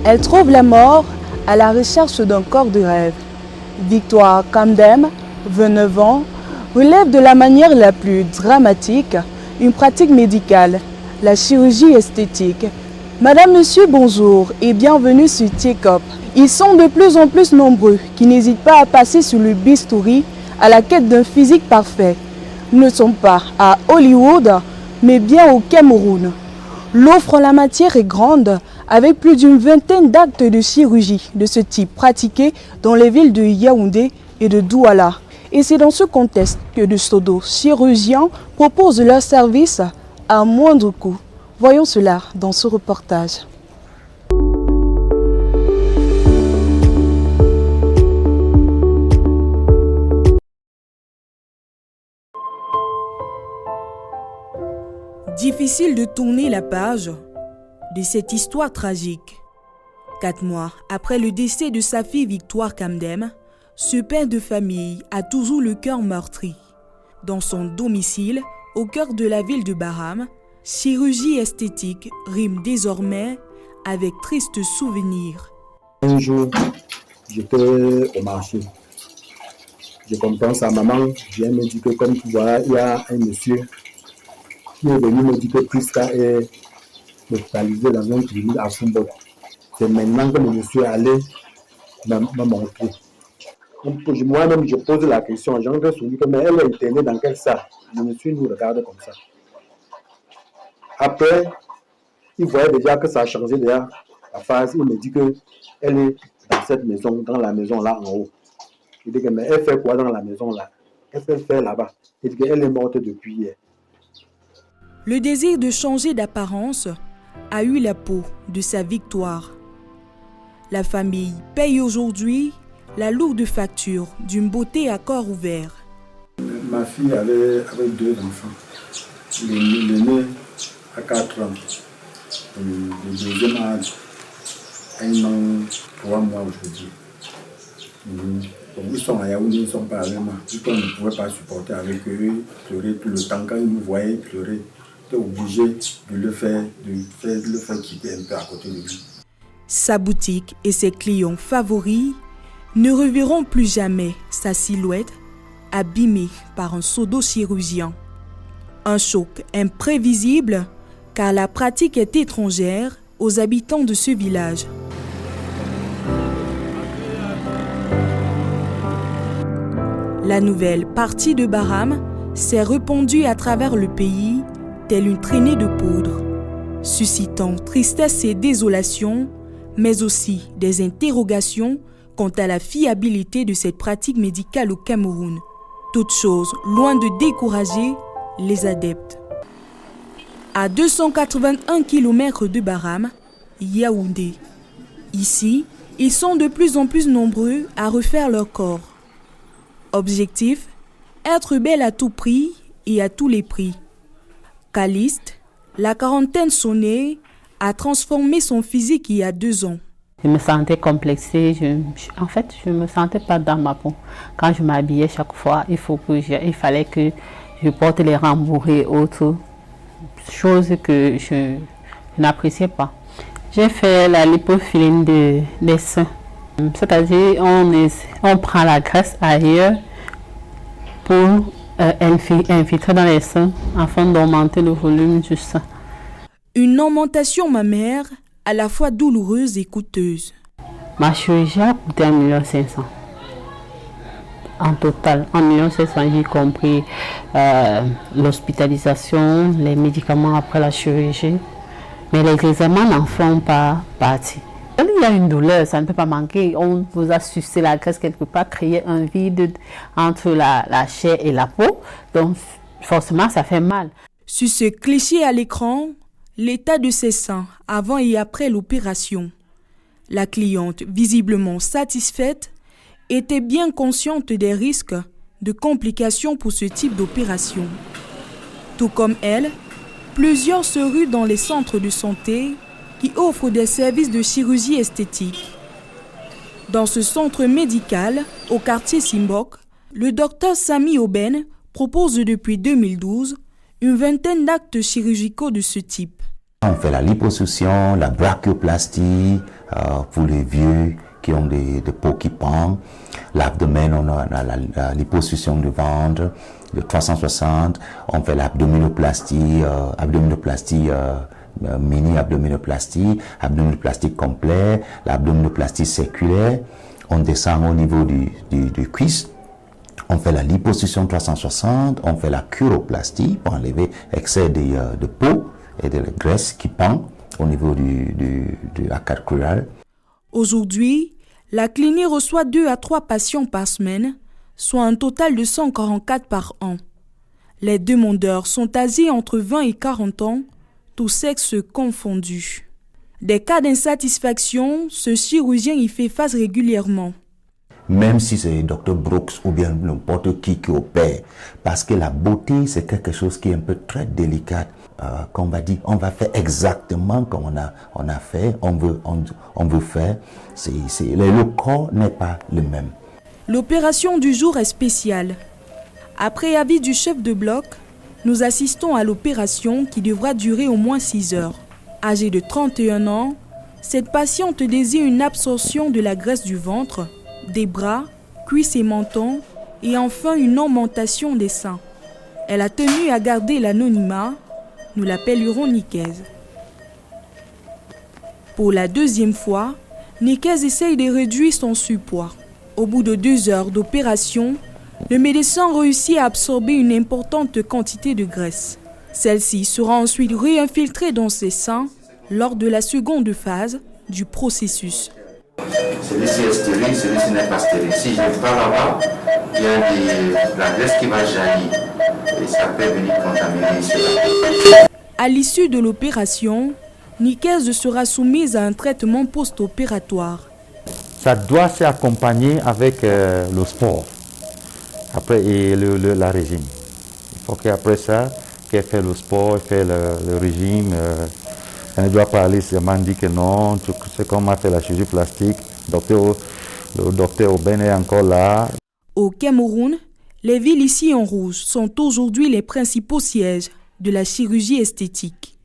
Elle trouve la mort à la recherche d'un corps de rêve. Victoire Kamdem, 29 ans, relève de la manière la plus dramatique une pratique médicale, la chirurgie esthétique. Madame, monsieur, bonjour et bienvenue sur TikTok. Ils sont de plus en plus nombreux qui n'hésitent pas à passer sur le bistouri à la quête d'un physique parfait. Nous ne sommes pas à Hollywood, mais bien au Cameroun. L'offre en la matière est grande, avec plus d'une vingtaine d'actes de chirurgie de ce type pratiqués dans les villes de Yaoundé et de Douala. Et c'est dans ce contexte que de pseudo-chirurgiens proposent leurs services à moindre coût. Voyons cela dans ce reportage. Difficile de tourner la page de cette histoire tragique. 4 mois après le décès de sa fille Victoire Kamdem, ce père de famille a toujours le cœur meurtri. Dans son domicile, au cœur de la ville de Baham, chirurgie esthétique rime désormais avec tristes souvenirs. Un jour, j'étais au marché. Je compense à maman, je viens me dire que comme tu vois, il y a un monsieur qui est venu me dire que Prisca est hospitalisé dans une clinique à Foumbok. C'est maintenant que le monsieur est allé me montrer. Moi-même, je pose la question, j'entre sur lui, mais elle est internée dans quelle salle? Le monsieur nous regarde comme ça. Après, il voyait déjà que ça a changé déjà la phase. Il me dit qu'elle est dans cette maison, dans la maison là en haut. Il dit que mais elle fait quoi dans la maison là? Qu'est-ce qu'elle fait là-bas? Il dit qu'elle est morte depuis hier. Le désir de changer d'apparence a eu la peau de sa victoire. La famille paye aujourd'hui la lourde facture d'une beauté à corps ouvert. Ma fille avait 2 enfants. L'aîné a 4 ans. Le deuxième a 1 an, 3 mois aujourd'hui. Ils sont à Yaoundé, ils ne sont pas avec moi. Puisqu'on ne pouvait pas supporter avec eux, pleurer tout le temps. Quand ils nous voyaient pleurer, on était obligé de le faire quitter un peu à côté de lui. Sa boutique et ses clients favoris ne reverront plus jamais sa silhouette abîmée par un pseudo-chirurgien. Un choc imprévisible car la pratique est étrangère aux habitants de ce village. La nouvelle partie de Baham s'est répandue à travers le pays telle une traînée de poudre, suscitant tristesse et désolation, mais aussi des interrogations quant à la fiabilité de cette pratique médicale au Cameroun. Toute chose loin de décourager les adeptes. À 281 km de Baham, Yaoundé. Ici, ils sont de plus en plus nombreux à refaire leur corps. Objectif, être belle à tout prix et à tous les prix. Caliste, la quarantaine sonnée, a transformé son physique il y a 2 ans. Je me sentais complexée, je me sentais pas dans ma peau. Quand je m'habillais chaque fois, il fallait que je porte les rembourrés et autres, chose que je n'appréciais pas. J'ai fait la lipofilling des seins, c'est-à-dire on prend la graisse ailleurs pour infiltrer dans les seins afin d'augmenter le volume du sein. Une augmentation mammaire à la fois douloureuse et coûteuse. Ma chirurgie a coûté 1 500 000. En total, 1 500 000, j'ai compris l'hospitalisation, les médicaments après la chirurgie. Mais les examens n'en font pas partie. Il y a une douleur, ça ne peut pas manquer. On vous a sucé la graisse quelque part, créer un vide entre la chair et la peau. Donc, forcément, ça fait mal. Sur ce cliché à l'écran, l'état de ses seins avant et après l'opération. La cliente, visiblement satisfaite, était bien consciente des risques de complications pour ce type d'opération. Tout comme elle, plusieurs se ruent dans les centres de santé qui offrent des services de chirurgie esthétique. Dans ce centre médical, au quartier Simbok, le docteur Sami Oben propose depuis 2012 une vingtaine d'actes chirurgicaux de ce type. On fait la liposuction, la brachioplastie pour les vieux qui ont des peaux qui pendent. L'abdomen, on a la liposuction du ventre, de 360. On fait l'abdominoplastie, mini-abdominoplastie, abdominoplastie complet, l'abdominoplastie circulaire. On descend au niveau du cuisse. On fait la liposuction 360, on fait la curoplastie pour enlever excès de peau et de la graisse qui pend au niveau de la carte crurale. Aujourd'hui, la clinique reçoit 2 à 3 patients par semaine, soit un total de 144 par an. Les demandeurs sont âgés entre 20 et 40 ans, tous sexes confondus. Des cas d'insatisfaction, ce chirurgien y fait face régulièrement. Même si c'est le Dr Brooks ou bien n'importe qui opère, parce que la beauté c'est quelque chose qui est un peu très délicat, qu'on va dire, on va faire exactement comme on a fait, on veut faire, le corps n'est pas le même. L'opération du jour est spéciale. Après avis du chef de bloc, nous assistons à l'opération qui devra durer au moins 6 heures. Âgée de 31 ans, cette patiente désire une absorption de la graisse du ventre, des bras, cuisses et menton, et enfin une augmentation des seins. Elle a tenu à garder l'anonymat, nous l'appellerons Nicaise. Pour la 2e fois, Nicaise essaye de réduire son surpoids. Au bout de 2 heures d'opération, le médecin réussit à absorber une importante quantité de graisse. Celle-ci sera ensuite réinfiltrée dans ses seins lors de la seconde phase du processus. Celui-ci est stérile, celui-ci n'est pas stérile. Si je ne vais pas là-bas, il y a de la graisse qui va jaillir et ça peut venir contaminer cela. À l'issue de l'opération, Nicaise sera soumise à un traitement post-opératoire. Ça doit s'accompagner avec le sport après, et la régime. Il faut qu'après ça, qu'elle fait le sport, fait le régime. Elle ne doit pas aller seulement dire que non, c'est comme on a fait la chirurgie plastique, le docteur Oben est encore là. Au Cameroun, les villes ici en rouge sont aujourd'hui les principaux sièges de la chirurgie esthétique.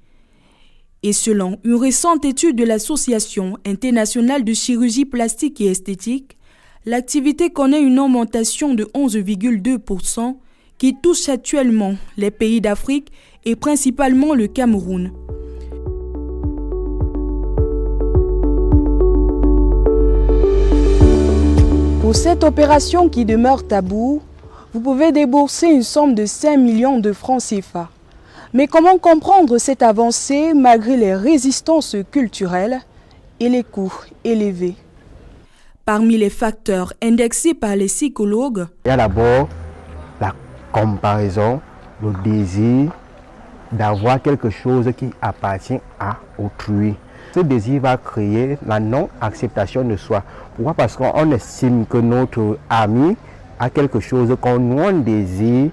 Et selon une récente étude de l'Association internationale de chirurgie plastique et esthétique, l'activité connaît une augmentation de 11,2% qui touche actuellement les pays d'Afrique et principalement le Cameroun. Pour cette opération qui demeure taboue, vous pouvez débourser une somme de 5 millions de francs CFA. Mais comment comprendre cette avancée malgré les résistances culturelles et les coûts élevés? Parmi les facteurs indexés par les psychologues, il y a d'abord la comparaison, le désir d'avoir quelque chose qui appartient à autrui. Ce désir va créer la non-acceptation de soi. Pourquoi? Parce qu'on estime que notre ami a quelque chose qu'on désire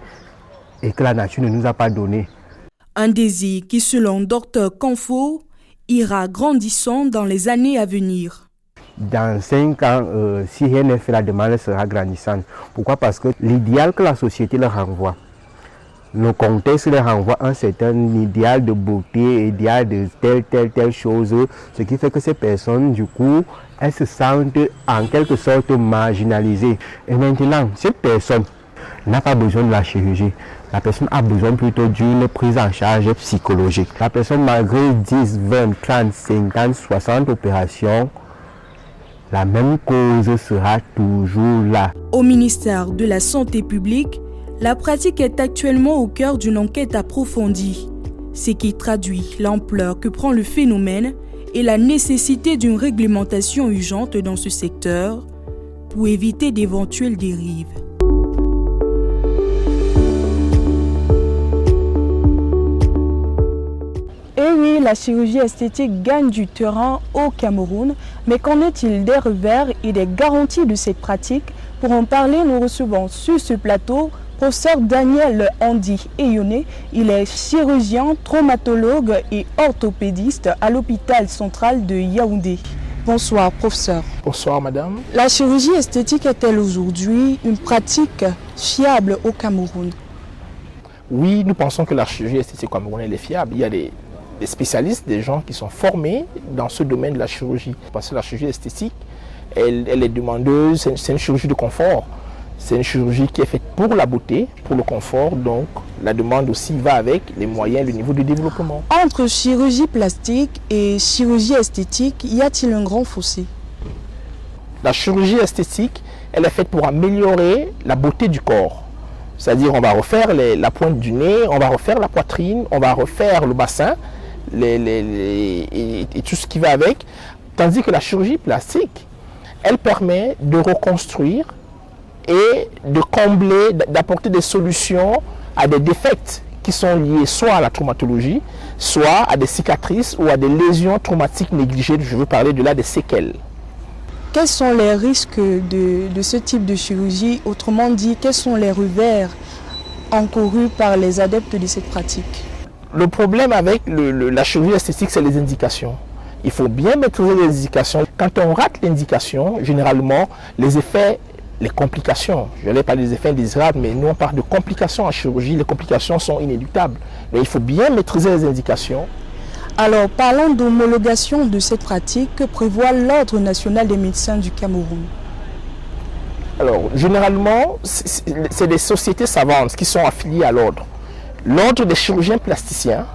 et que la nature ne nous a pas donné. Un désir qui, selon Dr Confo, ira grandissant dans les années à venir. Dans 5 ans, si rien n'est fait, la demande sera grandissante. Pourquoi? Parce que l'idéal que la société leur renvoie, le contexte leur renvoie un certain idéal de beauté, idéal de telle chose, ce qui fait que ces personnes, du coup, elles se sentent en quelque sorte marginalisées. Et maintenant, cette personne n'a pas besoin de la chirurgie. La personne a besoin plutôt d'une prise en charge psychologique. La personne, malgré 10, 20, 30, 50, 60 opérations, la même cause sera toujours là. Au ministère de la Santé publique, la pratique est actuellement au cœur d'une enquête approfondie, ce qui traduit l'ampleur que prend le phénomène et la nécessité d'une réglementation urgente dans ce secteur pour éviter d'éventuelles dérives. Et oui, la chirurgie esthétique gagne du terrain au Cameroun, mais qu'en est-il des revers et des garanties de cette pratique? Pour en parler, nous recevons sur ce plateau professeur Daniel Andy Eyonné. Il est chirurgien, traumatologue et orthopédiste à l'hôpital central de Yaoundé. Bonsoir, professeur. Bonsoir, madame. La chirurgie esthétique est-elle aujourd'hui une pratique fiable au Cameroun? Oui, nous pensons que la chirurgie esthétique au Cameroun est fiable. Il y a des des spécialistes, des gens qui sont formés dans ce domaine de la chirurgie. Parce que la chirurgie esthétique, elle est demandeuse, c'est une chirurgie de confort. C'est une chirurgie qui est faite pour la beauté, pour le confort, donc la demande aussi va avec les moyens, le niveau de développement. Entre chirurgie plastique et chirurgie esthétique, y a-t-il un grand fossé? La chirurgie esthétique, elle est faite pour améliorer la beauté du corps. C'est-à-dire on va refaire la pointe du nez, on va refaire la poitrine, on va refaire le bassin et tout ce qui va avec. Tandis que la chirurgie plastique, elle permet de reconstruire et de combler, d'apporter des solutions à des défects qui sont liés soit à la traumatologie, soit à des cicatrices ou à des lésions traumatiques négligées. Je veux parler de là des séquelles. Quels sont les risques de ce type de chirurgie? Autrement dit, quels sont les revers encourus par les adeptes de cette pratique? Le problème avec la chirurgie esthétique, c'est les indications. Il faut bien maîtriser les indications. Quand on rate l'indication, généralement, les effets, les complications, je n'allais pas des effets indésirables, mais nous on parle de complications en chirurgie, les complications sont inéluctables. Mais il faut bien maîtriser les indications. Alors, parlons d'homologation de cette pratique que prévoit l'Ordre national des médecins du Cameroun. Alors, généralement, c'est des sociétés savantes qui sont affiliées à l'ordre. L'Ordre des chirurgiens plasticiens,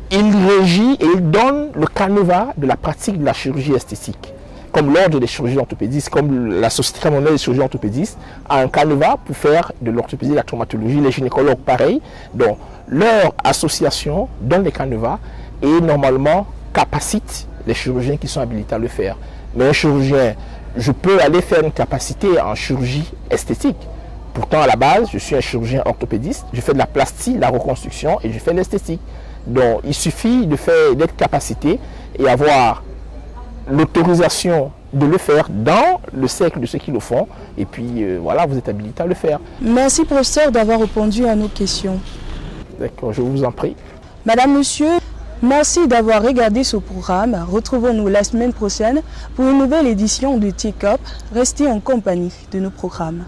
il régit et il donne le canevas de la pratique de la chirurgie esthétique. Comme l'Ordre des chirurgiens orthopédistes, comme la Société camerounaise des chirurgiens orthopédistes, a un canevas pour faire de l'orthopédie, de la traumatologie, les gynécologues pareil. Donc, leur association donne les canevas et normalement capacite les chirurgiens qui sont habilités à le faire. Mais un chirurgien, je peux aller faire une capacité en chirurgie esthétique. Pourtant, à la base, je suis un chirurgien orthopédiste, je fais de la plastie, la reconstruction et je fais de l'esthétique. Donc, il suffit d'être capacité et avoir l'autorisation de le faire dans le cercle de ceux qui le font. Et puis, voilà, vous êtes habilité à le faire. Merci, professeur, d'avoir répondu à nos questions. D'accord, je vous en prie. Madame, monsieur, merci d'avoir regardé ce programme. Retrouvons-nous la semaine prochaine pour une nouvelle édition de TICOP. Restez en compagnie de nos programmes.